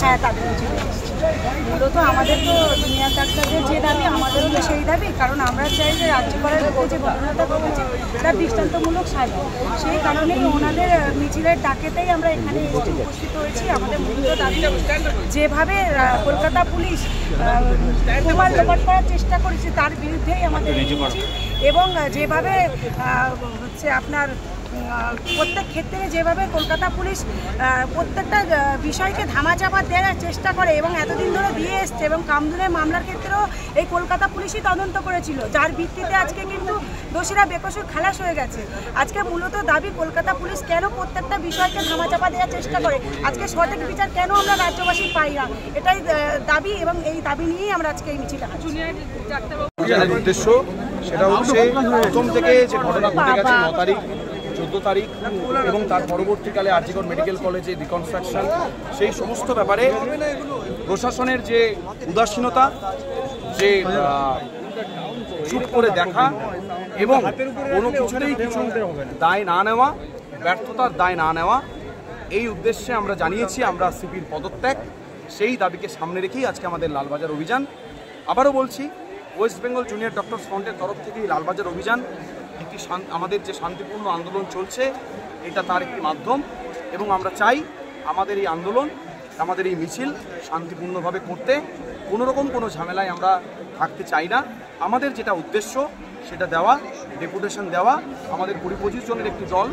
হ্যাঁ, তাদের মূলত আমাদের তো জুনিয়র ডাক্তারদের যে দাবি, আমাদেরও তো সেই দাবি। কারণ আমরা চাই যে রাজ্য করার যে ঘটনাটা ঘটেছে তার দৃষ্টান্তমূলক সাজা। সেই কারণেই ওনাদের মিছিলের ডাকেতেই আমরা এখানে উপস্থিত হয়েছি। আমাদের মূলত দাবি, যেভাবে কলকাতা পুলিশ প্রমাণ লোপাট করার চেষ্টা করেছে তার বিরুদ্ধেই আমাদের মিছিল, এবং যেভাবে হচ্ছে আপনার প্রত্যেক ক্ষেত্রে যেভাবে কলকাতা পুলিশ প্রত্যেকটা বিষয়কে ধামাচাপা দেওয়ার চেষ্টা করে এবং এতদিন ধরে দিয়ে এসছে, এবং কামদুনের মামলার ক্ষেত্রেও এই কলকাতা পুলিশই তদন্ত করেছিল, যার ভিত্তিতে আজকে কিন্তু দোষীরা বেকসুর খালাস হয়ে গেছে। আজকে মূলত দাবি, কলকাতা পুলিশ কেন প্রত্যেকটা বিষয়কে ধামাচাপা দেওয়ার চেষ্টা করে, আজকে সঠিক বিচার কেন আমরা রাজ্যবাসী পাই না, এটাই দাবি, এবং এই দাবি নিয়েই আমরা আজকে এই মিছিল। উদ্দেশ্য সেটা হচ্ছে প্রথম থেকে যে ঘটনা ঘটে গেছে 9 তারিখ 14 তারিখ এবং তার পরবর্তীকালে আরজিকর মেডিকেল কলেজে রিকনস্ট্রাকশন, সেই সমস্ত ব্যাপারে প্রশাসনের যে উদাসীনতা, যে চুপ করে দেখা এবং কোনো কিছুতেই কিছু দায় না নেওয়া, ব্যর্থতার দায় না নেওয়া, এই উদ্দেশ্যে আমরা জানিয়েছি আমরা সিপির পদত্যাগ। সেই দাবিকে সামনে রেখেই আজকে আমাদের লালবাজার অভিযান। আবারও বলছি, ওয়েস্ট বেঙ্গল জুনিয়র ডক্টরস ফ্রন্টের তরফ থেকেই লালবাজার অভিযান একটি আমাদের যে শান্তিপূর্ণ আন্দোলন চলছে এটা তার একটি মাধ্যম, এবং আমরা চাই আমাদের এই আন্দোলন, আমাদের এই মিছিল শান্তিপূর্ণভাবে করতে। কোনোরকম কোনো ঝামেলায় আমরা থাকতে চাই না। আমাদের যেটা উদ্দেশ্য সেটা দেওয়া, ডেপুটেশন দেওয়া, আমাদের 20-25 জনের একটি দল